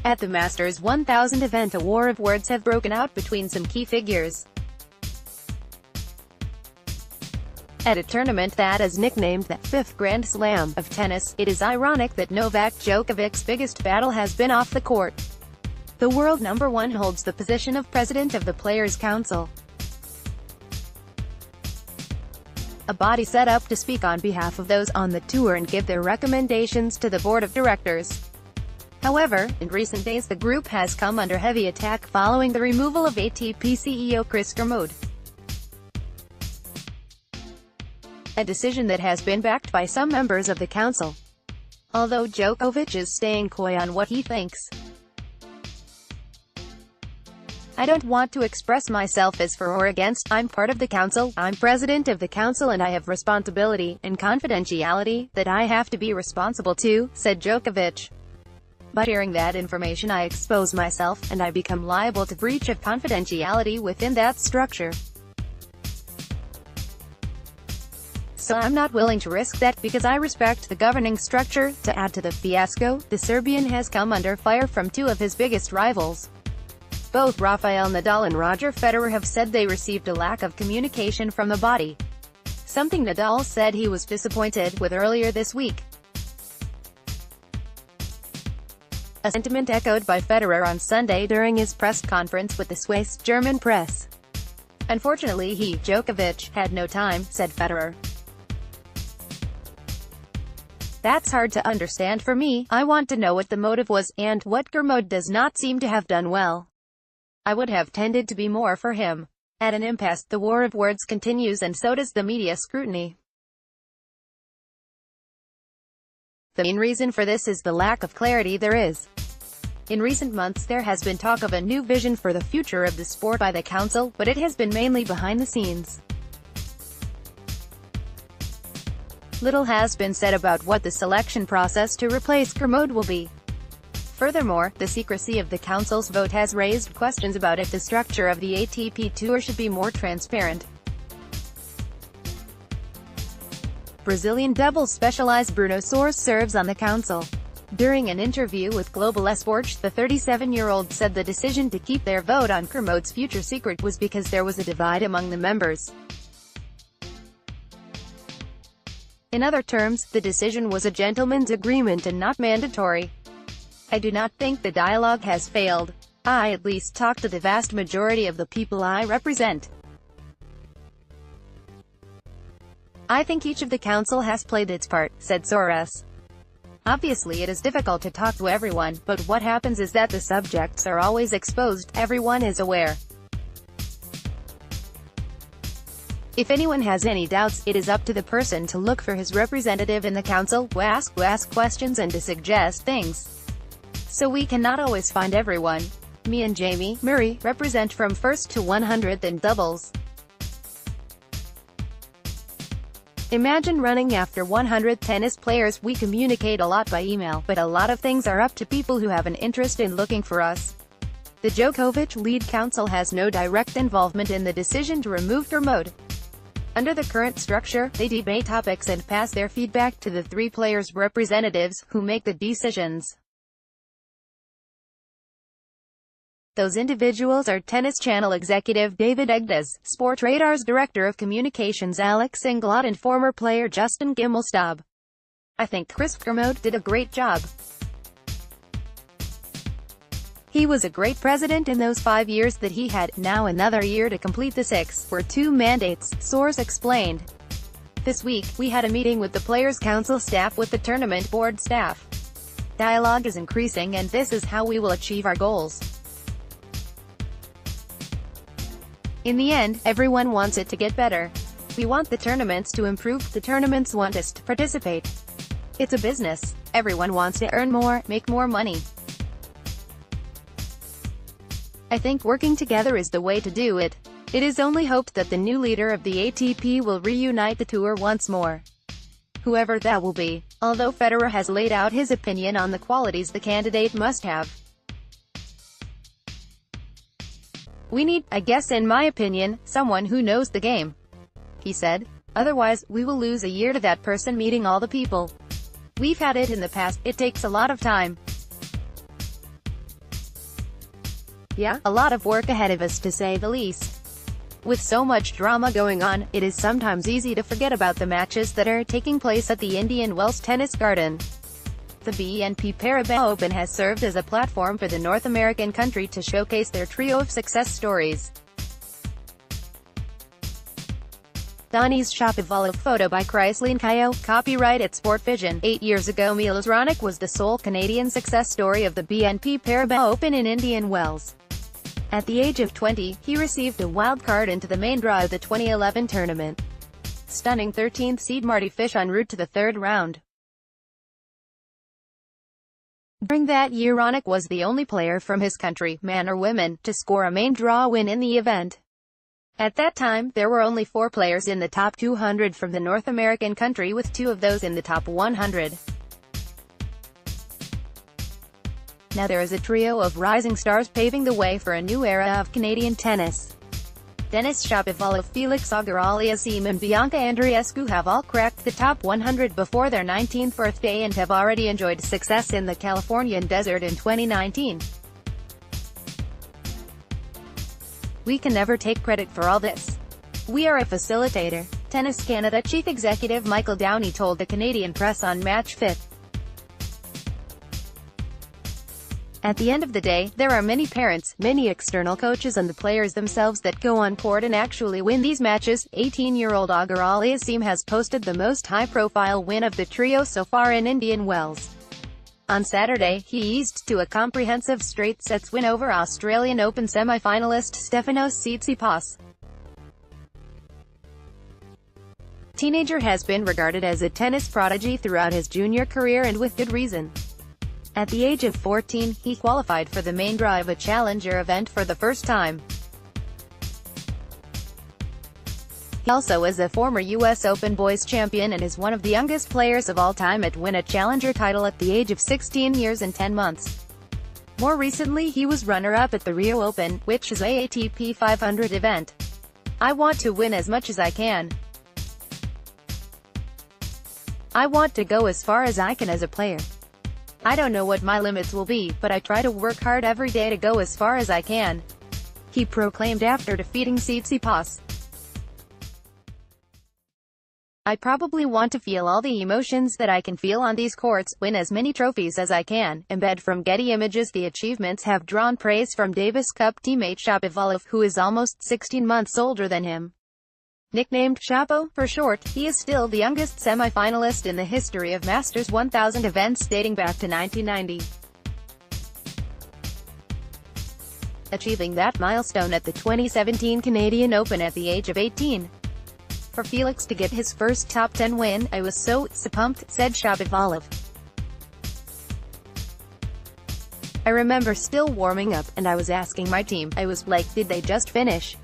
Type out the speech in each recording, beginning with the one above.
At the Masters 1000 event, a war of words have broken out between some key figures. At a tournament that is nicknamed the fifth Grand Slam of tennis, it is ironic that Novak Djokovic's biggest battle has been off the court. The world number one holds the position of president of the Players' Council, a body set up to speak on behalf of those on the tour and give their recommendations to the board of directors. However, in recent days the group has come under heavy attack following the removal of ATP CEO Chris Kermode, a decision that has been backed by some members of the council, although Djokovic is staying coy on what he thinks. "I don't want to express myself as for or against. I'm part of the council, I'm president of the council, and I have responsibility and confidentiality that I have to be responsible to," said Djokovic. "By sharing that information I expose myself, and I become liable to breach of confidentiality within that structure. So I'm not willing to risk that, because I respect the governing structure." To add to the fiasco, the Serbian has come under fire from two of his biggest rivals. Both Rafael Nadal and Roger Federer have said they received a lack of communication from the body, something Nadal said he was disappointed with earlier this week, a sentiment echoed by Federer on Sunday during his press conference with the Swiss German press. "Unfortunately Djokovic, had no time," said Federer. "That's hard to understand for me. I want to know what the motive was, and what Kermode does not seem to have done well. I would have tended to be more for him." At an impasse, the war of words continues, and so does the media scrutiny. The main reason for this is the lack of clarity there is. In recent months there has been talk of a new vision for the future of the sport by the council, but it has been mainly behind the scenes. Little has been said about what the selection process to replace Kermode will be. Furthermore, the secrecy of the council's vote has raised questions about if the structure of the ATP Tour should be more transparent. Brazilian doubles specialist Bruno Soares serves on the council. During an interview with Global Esporte, the 37-year-old said the decision to keep their vote on Kermode's future secret was because there was a divide among the members. In other terms, the decision was a gentleman's agreement and not mandatory. "I do not think the dialogue has failed. I at least talked to the vast majority of the people I represent. I think each of the council has played its part," said Soares. "Obviously it is difficult to talk to everyone, but what happens is that the subjects are always exposed, everyone is aware. If anyone has any doubts, it is up to the person to look for his representative in the council, who ask questions and to suggest things. So we cannot always find everyone. Me and Jamie Murray represent from 1st to 100th in doubles. Imagine running after 100 tennis players. We communicate a lot by email, but a lot of things are up to people who have an interest in looking for us." The Djokovic lead council has no direct involvement in the decision to remove Kermode. Under the current structure, they debate topics and pass their feedback to the three players' representatives, who make the decisions. Those individuals are Tennis Channel executive David Egdes, Sportradar's Director of Communications Alex Inglot, and former player Justin Gimelstob. "I think Chris Kermode did a great job. He was a great president in those 5 years that he had. Now another year to complete the 6, were 2 mandates," Soares explained. "This week, we had a meeting with the Players' Council staff with the tournament board staff. Dialogue is increasing, and this is how we will achieve our goals. In the end, everyone wants it to get better. We want the tournaments to improve, the tournaments want us to participate. It's a business. Everyone wants to earn more, make more money. I think working together is the way to do it. It is only hoped that the new leader of the ATP will reunite the tour once more. Whoever that will be. Although Federer has laid out his opinion on the qualities the candidate must have. We need, I guess in my opinion, someone who knows the game," he said. "Otherwise, we will lose a year to that person meeting all the people. We've had it in the past, it takes a lot of time." Yeah, a lot of work ahead of us to say the least. With so much drama going on, it is sometimes easy to forget about the matches that are taking place at the Indian Wells Tennis Garden. The BNP Paribas Open has served as a platform for the North American country to showcase their trio of success stories. Donnie's Shapovalov photo by Chrysaline Kayo, copyright at Sport Vision. 8 years ago Milos Raonic was the sole Canadian success story of the BNP Paribas Open in Indian Wells. At the age of 20, he received a wild card into the main draw of the 2011 tournament, stunning 13th seed Marty Fish en route to the third round. During that year Raonic was the only player from his country, man or woman, to score a main draw win in the event. At that time, there were only 4 players in the top 200 from the North American country, with 2 of those in the top 100. Now there is a trio of rising stars paving the way for a new era of Canadian tennis. Denis Shapovalov, Felix Auger-Aliassime and Bianca Andreescu have all cracked the top 100 before their 19th birthday and have already enjoyed success in the Californian desert in 2019. We can never take credit for all this. We are a facilitator, Tennis Canada Chief Executive Michael Downey told the Canadian press on March 5. At the end of the day, there are many parents, many external coaches and the players themselves that go on court and actually win these matches. 18-year-old Auger-Aliassime has posted the most high-profile win of the trio so far in Indian Wells. On Saturday, he eased to a comprehensive straight sets win over Australian Open semi-finalist Stefanos Tsitsipas. Teenager has been regarded as a tennis prodigy throughout his junior career and with good reason. At the age of 14, he qualified for the main draw of a challenger event for the first time. He also is a former U.S. Open boys champion and is one of the youngest players of all time to win a challenger title at the age of 16 years and 10 months. More recently he was runner-up at the Rio Open, which is a ATP 500 event. I want to win as much as I can. I want to go as far as I can as a player. I don't know what my limits will be, but I try to work hard every day to go as far as I can, he proclaimed after defeating Tsitsipas. I probably want to feel all the emotions that I can feel on these courts, win as many trophies as I can. Embed from Getty Images. The achievements have drawn praise from Davis Cup teammate Shapovalov, who is almost 16 months older than him. Nicknamed Chapo, for short, he is still the youngest semi-finalist in the history of Masters 1000 events dating back to 1990. Achieving that milestone at the 2017 Canadian Open at the age of 18. For Felix to get his first top 10 win, I was so pumped, said Shapovalov. I remember still warming up, and I was asking my team, I was like, did they just finish?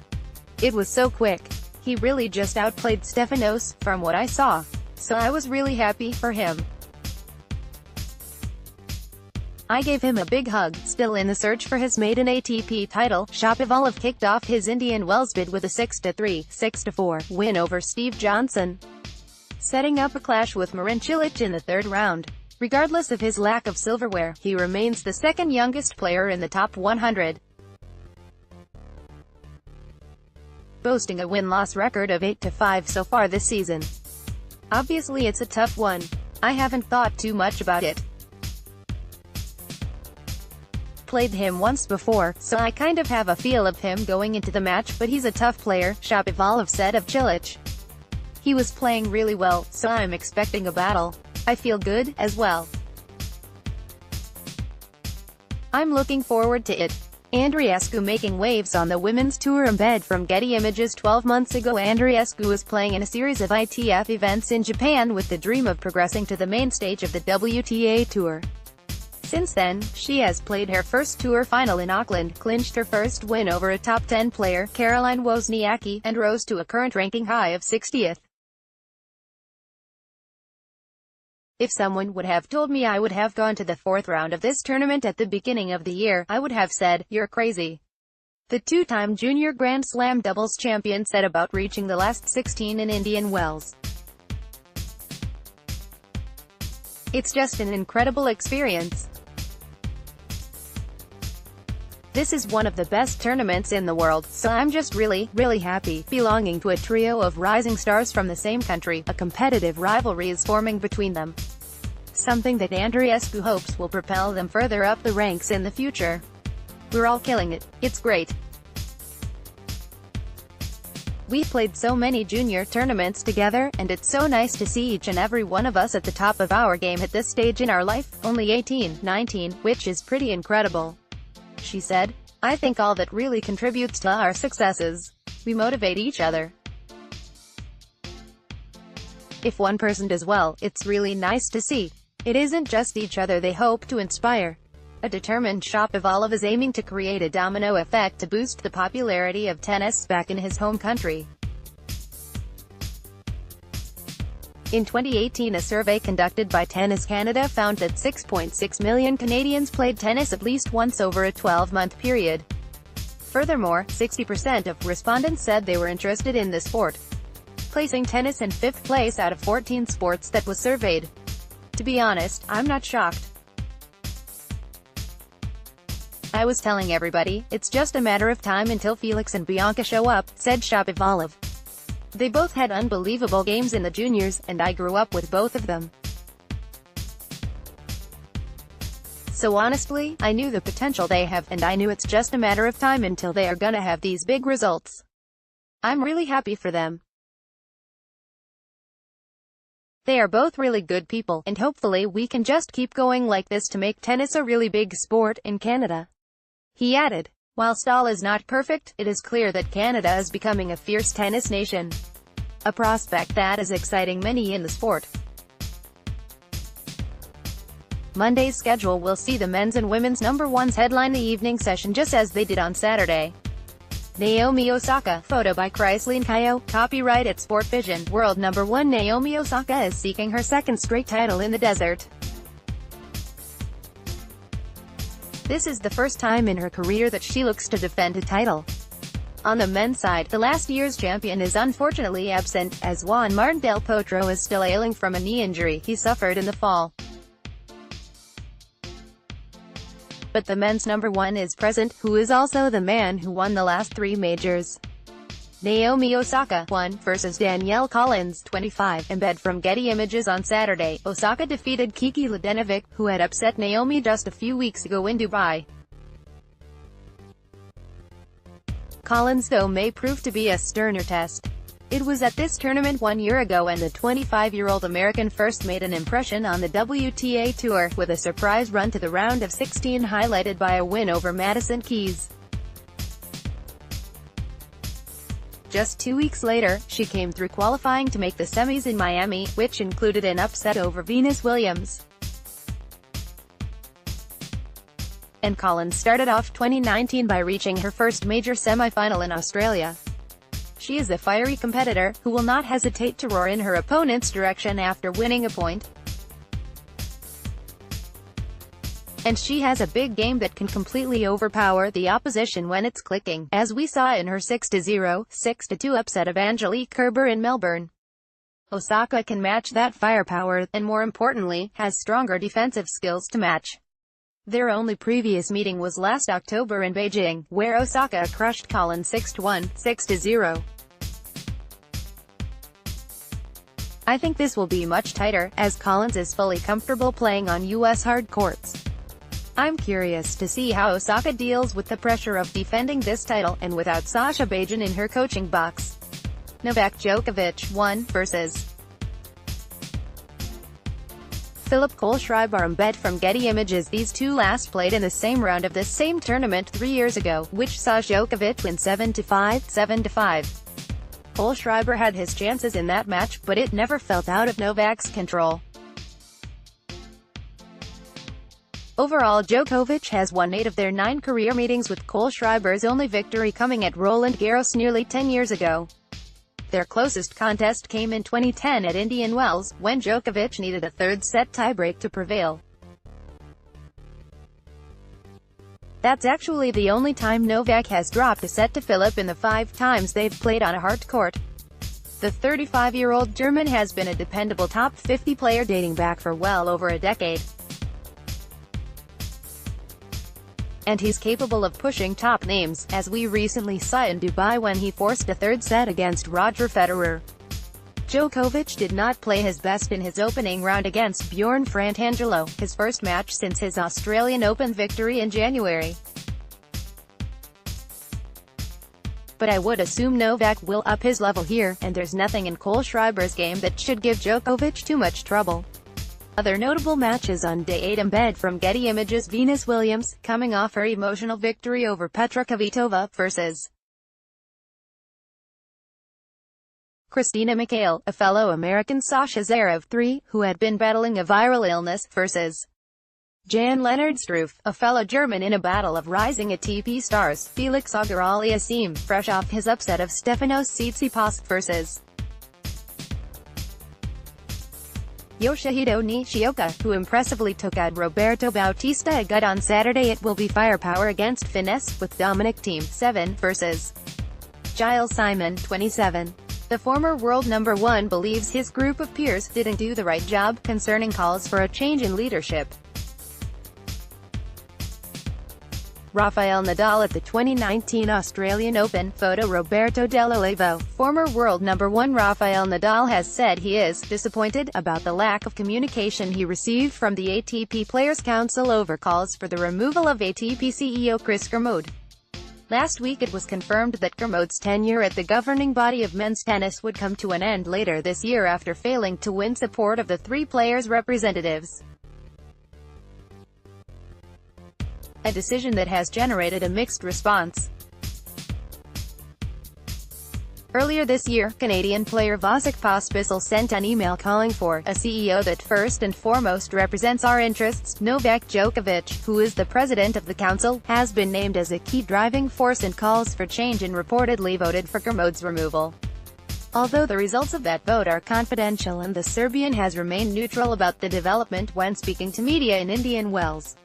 It was so quick. He really just outplayed Stefanos, from what I saw. So I was really happy for him. I gave him a big hug. Still in the search for his maiden ATP title, Shapovalov kicked off his Indian Wells bid with a 6-3, 6-4 win over Steve Johnson, setting up a clash with Marin Cilic in the third round. Regardless of his lack of silverware, he remains the second youngest player in the top 100. Boasting a win-loss record of 8-5 so far this season. Obviously it's a tough one. I haven't thought too much about it. Played him once before, so I kind of have a feel of him going into the match, but he's a tough player, Shapovalov said of Cilic. He was playing really well, so I'm expecting a battle. I feel good, as well. I'm looking forward to it. Andreescu making waves on the women's tour. Embed from Getty Images. 12 months ago Andreescu was playing in a series of ITF events in Japan with the dream of progressing to the main stage of the WTA Tour. Since then, she has played her first tour final in Auckland, clinched her first win over a top 10 player, Caroline Wozniacki, and rose to a current ranking high of 60th. If someone would have told me I would have gone to the fourth round of this tournament at the beginning of the year, I would have said, "You're crazy." The two-time junior Grand Slam doubles champion said about reaching the last 16 in Indian Wells. "It's just an incredible experience. This is one of the best tournaments in the world, so I'm just really happy. Belonging to a trio of rising stars from the same country, a competitive rivalry is forming between them. Something that Andreescu hopes will propel them further up the ranks in the future. We're all killing it. It's great. We played so many junior tournaments together, and it's so nice to see each and every one of us at the top of our game at this stage in our life, only 18, 19, which is pretty incredible. She said, I think all that really contributes to our successes. We motivate each other. If one person does well, it's really nice to see. It isn't just each other they hope to inspire. A determined Shapovalov is aiming to create a domino effect to boost the popularity of tennis back in his home country. In 2018, a survey conducted by Tennis Canada found that 6.6 million Canadians played tennis at least once over a 12-month period. Furthermore, 60% of respondents said they were interested in the sport, placing tennis in 5th place out of 14 sports that was surveyed. To be honest, I'm not shocked. I was telling everybody, it's just a matter of time until Felix and Bianca show up, said Shapovalov. They both had unbelievable games in the juniors, and I grew up with both of them. So honestly, I knew the potential they have, and I knew it's just a matter of time until they are gonna have these big results. I'm really happy for them. They are both really good people, and hopefully we can just keep going like this to make tennis a really big sport in Canada. He added, whilst all is not perfect, it is clear that Canada is becoming a fierce tennis nation. A prospect that is exciting many in the sport. Monday's schedule will see the men's and women's number ones headline the evening session just as they did on Saturday. Naomi Osaka, photo by Chrysaline Kayo, copyright at Sport Vision. World number 1 Naomi Osaka is seeking her second straight title in the desert. This is the first time in her career that she looks to defend a title. On the men's side, the last year's champion is unfortunately absent, as Juan Martín del Potro is still ailing from a knee injury he suffered in the fall. But the men's number 1 is present, who is also the man who won the last 3 majors. Naomi Osaka, 1, versus Danielle Collins, 25, embed from Getty Images on Saturday. Osaka defeated Kiki Ladenovic, who had upset Naomi just a few weeks ago in Dubai. Collins, though, may prove to be a sterner test. It was at this tournament 1 year ago and the 25-year-old American first made an impression on the WTA Tour, with a surprise run to the round of 16 highlighted by a win over Madison Keys. Just 2 weeks later, she came through qualifying to make the semis in Miami, which included an upset over Venus Williams. And Collins started off 2019 by reaching her first major semi-final in Australia. She is a fiery competitor, who will not hesitate to roar in her opponent's direction after winning a point. And she has a big game that can completely overpower the opposition when it's clicking, as we saw in her 6-0, 6-2 upset of Angelique Kerber in Melbourne. Osaka can match that firepower, and more importantly, has stronger defensive skills to match. Their only previous meeting was last October in Beijing, where Osaka crushed Collins 6-1, 6-0. I think this will be much tighter, as Collins is fully comfortable playing on US hard courts. I'm curious to see how Osaka deals with the pressure of defending this title, and without Sasha Bajan in her coaching box. Novak Djokovic, 1, versus Philip Kohlschreiber embed from Getty Images. These two last played in the same round of this same tournament 3 years ago, which saw Djokovic win 7-5, 7-5. Kohlschreiber had his chances in that match, but it never felt out of Novak's control. Overall, Djokovic has won 8 of their 9 career meetings, with Kohlschreiber's only victory coming at Roland Garros nearly 10 years ago. Their closest contest came in 2010 at Indian Wells, when Djokovic needed a third-set tiebreak to prevail. That's actually the only time Novak has dropped a set to Philip in the 5 times they've played on a hard court. The 35-year-old German has been a dependable top 50 player dating back for well over a decade. And he's capable of pushing top names, as we recently saw in Dubai when he forced a third set against Roger Federer. Djokovic did not play his best in his opening round against Bjorn Frantangelo, his first match since his Australian Open victory in January. But I would assume Novak will up his level here, and there's nothing in Cole Schreiber's game that should give Djokovic too much trouble. Other notable matches on day 8 embed from Getty Images. Venus Williams, coming off her emotional victory over Petra Kvitova, vs. Christina McHale, a fellow American. Sasha Zverev, 3, who had been battling a viral illness, vs. Jan-Lennard Struff, a fellow German in a battle of rising ATP stars. Felix Auger-Aliassime, fresh off his upset of Stefanos Tsitsipas, vs. Yoshihito Nishioka, who impressively took out Roberto Bautista Agut on Saturday. It will be firepower against finesse, with Dominic Thiem, 7, vs. Giles Simon, 27. The former world number 1 believes his group of peers didn't do the right job concerning calls for a change in leadership. Rafael Nadal at the 2019 Australian Open. Photo Roberto Dell'Olivo. Former world number 1 Rafael Nadal has said he is disappointed about the lack of communication he received from the ATP Players Council over calls for the removal of ATP CEO Chris Kermode. Last week it was confirmed that Kermode's tenure at the governing body of men's tennis would come to an end later this year after failing to win support of the 3 players' representatives. A decision that has generated a mixed response. Earlier this year, Canadian player Vasek Pospisil sent an email calling for a CEO that first and foremost represents our interests. Novak Djokovic, who is the president of the council, has been named as a key driving force in calls for change and reportedly voted for Kermode's removal. Although the results of that vote are confidential and the Serbian has remained neutral about the development when speaking to media in Indian Wells.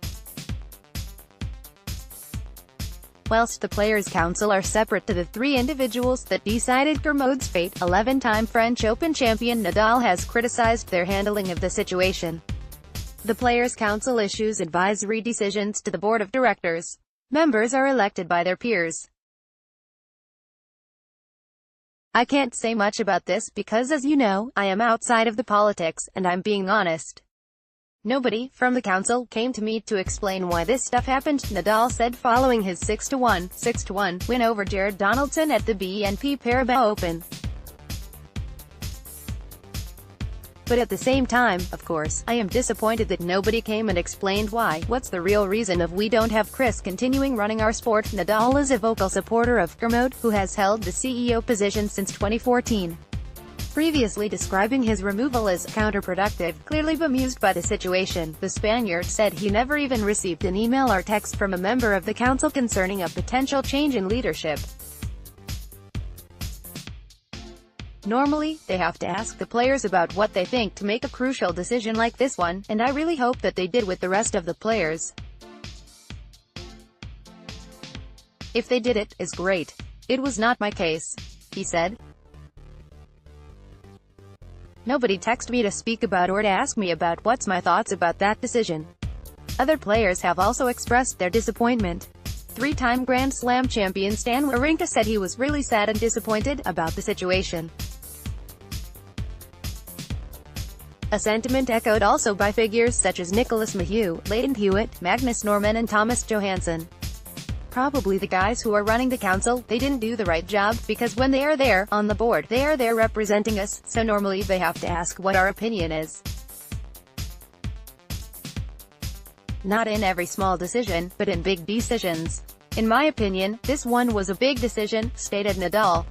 Whilst the Players' Council are separate to the 3 individuals that decided Kermode's fate, 11-time French Open champion Nadal has criticized their handling of the situation. The Players' Council issues advisory decisions to the board of directors. Members are elected by their peers. I can't say much about this because, as you know, I am outside of the politics, and I'm being honest. Nobody from the council came to me to explain why this stuff happened, Nadal said following his 6-1 win over Jared Donaldson at the BNP Paribas Open. But at the same time, of course, I am disappointed that nobody came and explained why. What's the real reason of we don't have Chris continuing running our sport? Nadal is a vocal supporter of Kermode, who has held the CEO position since 2014. Previously describing his removal as counterproductive, clearly bemused by the situation, the Spaniard said he never even received an email or text from a member of the council concerning a potential change in leadership. Normally, they have to ask the players about what they think to make a crucial decision like this one, and I really hope that they did with the rest of the players. If they did, it is great. It was not my case, he said. Nobody texted me to speak about or to ask me about what's my thoughts about that decision. Other players have also expressed their disappointment. 3-time Grand Slam champion Stan Wawrinka said he was really sad and disappointed about the situation. A sentiment echoed also by figures such as Nicholas Maheu, Leighton Hewitt, Magnus Norman and Thomas Johansson. Probably the guys who are running the council, they didn't do the right job, because when they are there, on the board, they are there representing us, so normally they have to ask what our opinion is. Not in every small decision, but in big decisions. In my opinion, this one was a big decision, stated Nadal.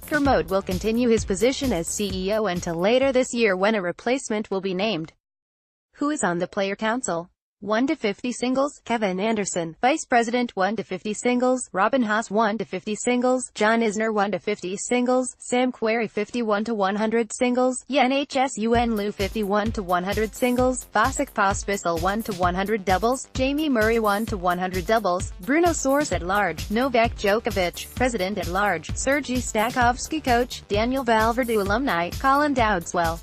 Kermode will continue his position as CEO until later this year when a replacement will be named. Who is on the player council? 1-50 singles, Kevin Anderson, Vice President. 1-50 singles, Robin Haas. 1-50 singles, John Isner. 1-50 singles, Sam Querrey. 51-100 singles, Yenhs Yuen Liu. 51-100 singles, Vasek Pospisil. 1-100 doubles, Jamie Murray. 1-100 doubles, Bruno Soares at large, Novak Djokovic, President at large, Sergei Stakhovsky. Coach, Daniel Valverde. Alumni, Colin Dowdeswell.